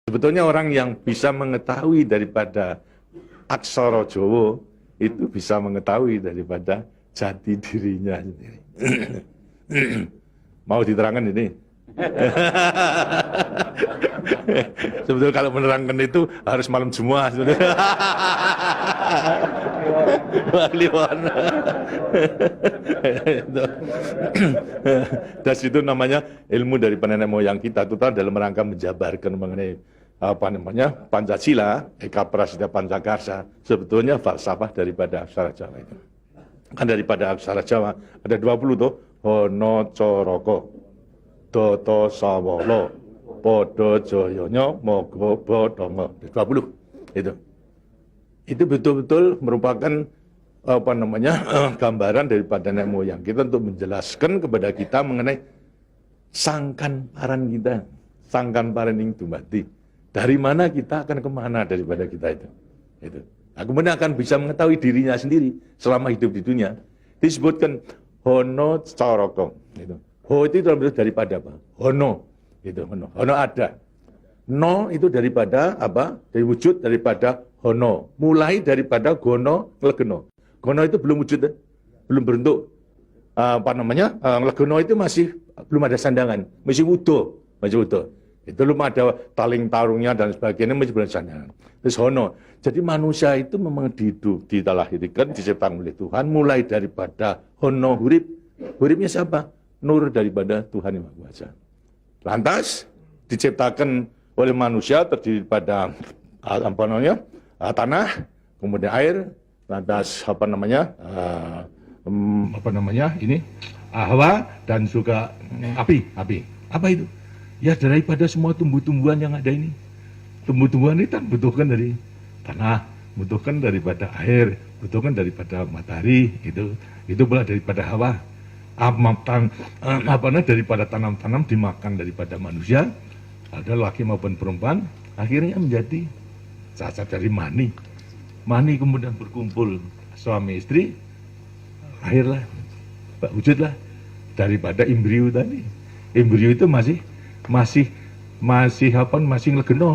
Sebetulnya orang yang bisa mengetahui daripada aksara Jawa itu bisa mengetahui daripada jati dirinya sendiri. Mau diterangkan ini? Sebetulnya kalau menerangkan itu harus malam semua sebetulnya. Dan itu namanya ilmu dari nenek moyang kita itu dalam rangka menjabarkan mengenai apa namanya Pancasila, Eka Prasida Pancakarsa, sebetulnya falsafah daripada aksara Jawa itu. Kan daripada aksara Jawa ada 20 tuh, Hono Coroko, Doto Sawolo, Podo Joyonya, Mogo Bodongo, 20 itu. Itu betul-betul merupakan apa namanya gambaran daripada nenek moyang kita untuk menjelaskan kepada kita mengenai sangkan paran kita, sangkan paran ing dumati. Dari mana kita akan kemana daripada kita itu. Nah, kemudian akan bisa mengetahui dirinya sendiri selama hidup di dunia. Disebutkan Hono Coroko. Ho itu daripada apa? Hono. Hono ada. No itu daripada apa? Dari wujud daripada Hono. Mulai daripada Gono Legeno. Gono itu belum wujud, belum berbentuk. Apa namanya? Legeno itu masih belum ada sandangan, masih utuh, Itu belum ada taling tarungnya dan sebagainya, masih belum sandangan. Terus Hono. Jadi manusia itu memang dilahirkan, diciptakan oleh Tuhan, mulai daripada Hono hurip. Huripnya siapa? Nur daripada Tuhan Yang Maha Kuasa. Lantas diciptakan oleh manusia terdiri pada apa namanya? Tanah, kemudian air, lantas apa namanya? Ini Hawa dan juga api. Apa itu? Ya daripada semua tumbuh-tumbuhan yang ada ini. Tumbuh-tumbuhan ini kan butuhkan dari tanah, butuhkan daripada air, butuhkan daripada matahari, itu pula daripada hawa. Daripada tanam-tanam dimakan daripada manusia, ada laki maupun perempuan, akhirnya menjadi cacat dari mani. Mani kemudian berkumpul suami istri, lahirlah, wujudlah daripada embrio tadi. Embrio itu masih legeno,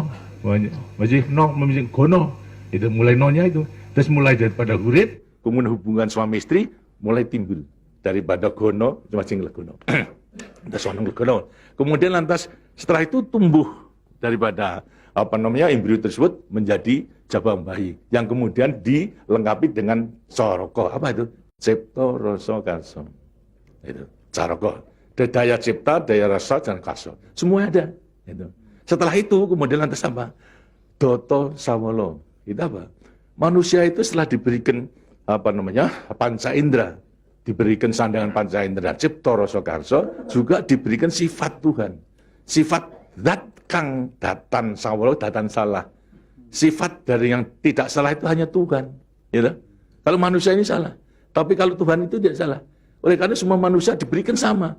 masih gono. Itu mulai nonya itu. Terus mulai daripada hurip, kemudian hubungan suami istri mulai timbul daripada gono masih legono. Legono. Kemudian lantas setelah itu tumbuh daripada apa namanya embrio tersebut menjadi jabang bayi yang kemudian dilengkapi dengan coroko. Apa itu? Cipta rasa karsa. Itu coroko. Daya cipta, daya rasa dan karsa. Semua ada. Itu. Setelah itu kemudian lantas apa? Doto sawolo. Itu apa? Manusia itu setelah diberikan apa namanya panca indera, diberikan sandangan panca indera, cipta rasa karsa, juga diberikan sifat Tuhan. Sifat zat kang datan sawolo, datan salah. Sifat dari yang tidak salah itu hanya Tuhan. Gitu? Kalau manusia ini salah. Tapi kalau Tuhan itu tidak salah. Oleh karena semua manusia diberikan sama.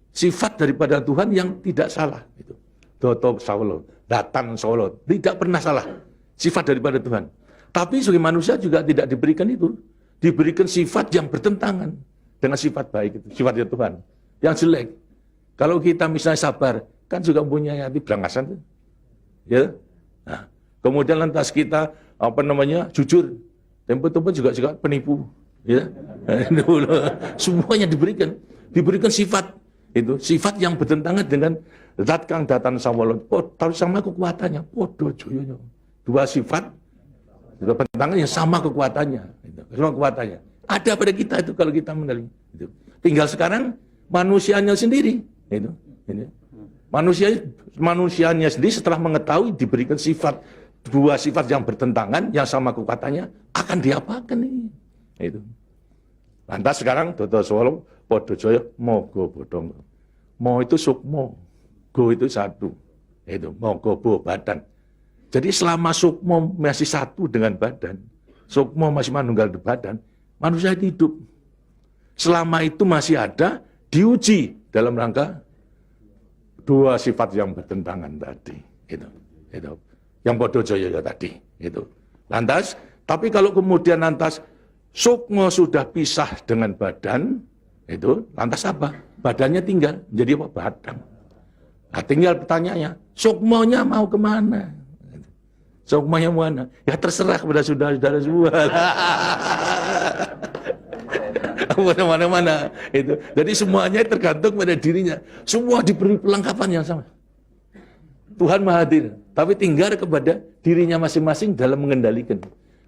Sifat daripada Tuhan yang tidak salah. Gitu. Doto sawolo, datan sawolo. Tidak pernah salah. Sifat daripada Tuhan. Tapi sebagai manusia juga tidak diberikan itu. Diberikan sifat yang bertentangan dengan sifat baik itu, sifatnya Tuhan. Yang jelek. Kalau kita misalnya sabar, kan juga punya hati berangasan. Ya. Nah, kemudian lantas kita apa namanya jujur, tempo-tempo juga penipu. Ya. Semuanya diberikan sifat itu, sifat yang bertentangan dengan zat kang datan sawolo. Tahu sama kekuatannya, podo joyonya. Dua sifat bertentangan yang sama kekuatannya, sama kekuatannya. Ada pada kita itu kalau kita menerima. Itu. Tinggal sekarang manusianya sendiri. Itu. Manusianya sendiri setelah mengetahui diberikan sifat, dua sifat yang bertentangan, yang sama kekuatannya, akan diapakan ini? Itu. Lantas sekarang Doto Sawolo, Podo Joyo, Mogo Bodong. Mo itu sukmo, go itu satu. Itu Mogo Bo badan. Jadi selama sukmo masih satu dengan badan, sukmo masih manunggal di badan, manusia hidup. Selama itu masih ada, diuji dalam rangka dua sifat yang bertentangan tadi. Itu. Yang Podo Joyo tadi. Itu. Lantas, tapi kalau kemudian lantas sukmo sudah pisah dengan badan, itu lantas apa? Badannya tinggal, jadi apa? Badan. Nah, tinggal pertanyaannya, sukmonya mau kemana? Sukmanya mana? Ya terserah kepada saudara-saudara semua. Mana-mana itu. Jadi semuanya tergantung pada dirinya. Semua diberi perlengkapan yang sama. Tuhan Maha Hadir, tapi tinggal kepada dirinya masing-masing dalam mengendalikan.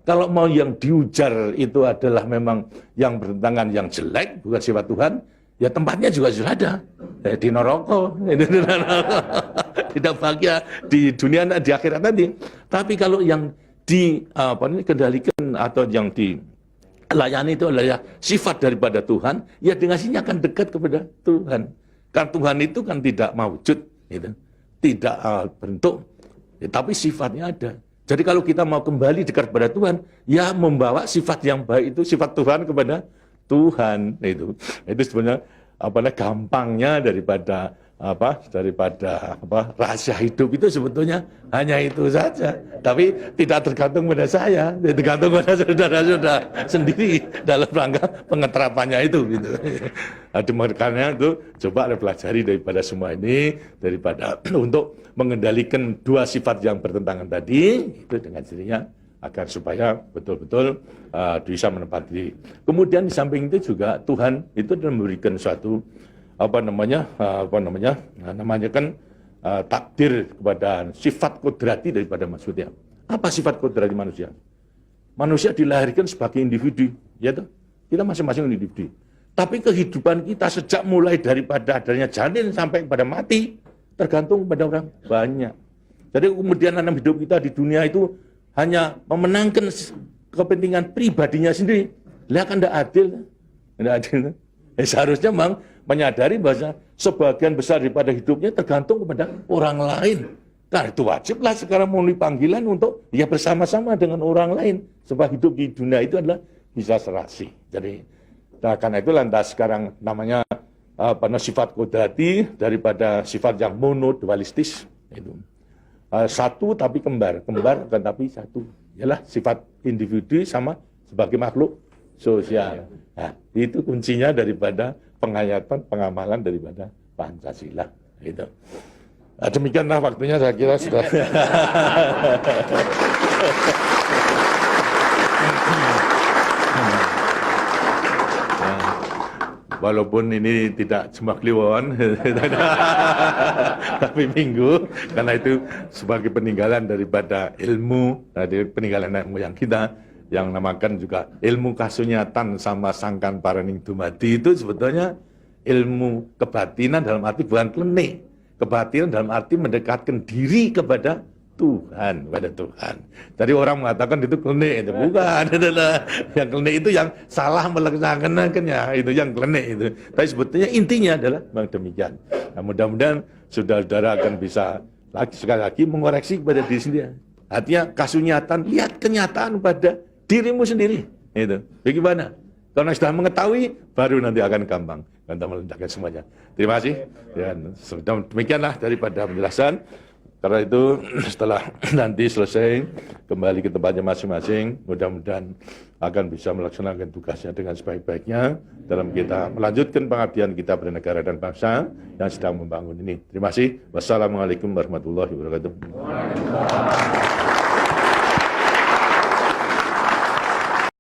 Kalau mau yang diujar itu adalah memang yang bertentangan yang jelek, bukan sifat Tuhan, ya tempatnya juga sudah ada. Di neraka, tidak bahagia di dunia di akhirat nanti. Tapi kalau yang dikendalikan atau yang dilayani itu adalah sifat daripada Tuhan, ya dengan sini akan dekat kepada Tuhan. Karena Tuhan itu kan tidak mewujud, gitu. Tidak bentuk, ya, tapi sifatnya ada. Jadi kalau kita mau kembali dekat kepada Tuhan, ya membawa sifat yang baik itu, sifat Tuhan kepada Tuhan. Itu sebenarnya gampangnya daripada rahasia hidup itu sebetulnya hanya itu saja. Tapi tidak tergantung pada saya, tergantung pada saudara-saudara sendiri dalam rangka pengeterapannya itu. Gitu. Makanya itu coba pelajari daripada semua ini, daripada untuk mengendalikan dua sifat yang bertentangan tadi itu dengan dirinya agar supaya betul-betul bisa menempati. Kemudian di samping itu juga Tuhan itu memberikan suatu takdir kepada sifat kodrati daripada manusia. Apa sifat kodrati manusia? Manusia dilahirkan sebagai individu, ya toh? Kita masing-masing individu. Tapi kehidupan kita sejak mulai daripada adanya janin sampai pada mati tergantung pada orang banyak. Jadi kemudian dalam hidup kita di dunia itu hanya memenangkan kepentingan pribadinya sendiri. Lihat kan tidak adil. Tidak adil. Seharusnya memang menyadari bahwa sebagian besar daripada hidupnya tergantung kepada orang lain. Nah itu wajiblah sekarang memenuhi panggilan untuk ya bersama-sama dengan orang lain. Sebab hidup di dunia itu adalah bisa serasi. Jadi karena itu lantas sekarang namanya sifat kodrati daripada sifat yang monodualistis. Itu. Satu tapi kembar kan tapi satu. Ialah sifat individu sama sebagai makhluk sosial. Nah, itu kuncinya daripada penghayatan, pengamalan daripada Pancasila. Gitu. Nah, demikianlah waktunya saya kira sudah. Walaupun ini tidak cuma kliwon, tapi minggu, karena itu sebagai peninggalan daripada ilmu, dari peninggalan moyang kita, yang namakan juga ilmu kasunyatan sama sangkan paraning dumadi itu sebetulnya ilmu kebatinan dalam arti bukan klenik. Kebatinan dalam arti mendekatkan diri kepada Tuhan, kepada Tuhan. Jadi orang mengatakan itu klenik, itu bukan. Yang klenik itu yang salah melaksanakannya, itu yang klenik itu. Tapi sebetulnya intinya adalah memang demikian. Nah, mudah-mudahan saudara-saudara akan bisa sekali lagi mengoreksi kepada diri sendiri. Artinya kasunyatan, lihat kenyataan pada dirimu sendiri. Itu. Bagaimana? Karena sudah mengetahui, baru nanti akan gampang. Kita meletakkan semuanya. Terima kasih. Dan demikianlah daripada penjelasan. Karena itu setelah nanti selesai kembali ke tempatnya masing-masing, mudah-mudahan akan bisa melaksanakan tugasnya dengan sebaik-baiknya dalam kita melanjutkan pengabdian kita pada negara dan bangsa yang sedang membangun ini. Terima kasih. Wassalamualaikum warahmatullahi wabarakatuh.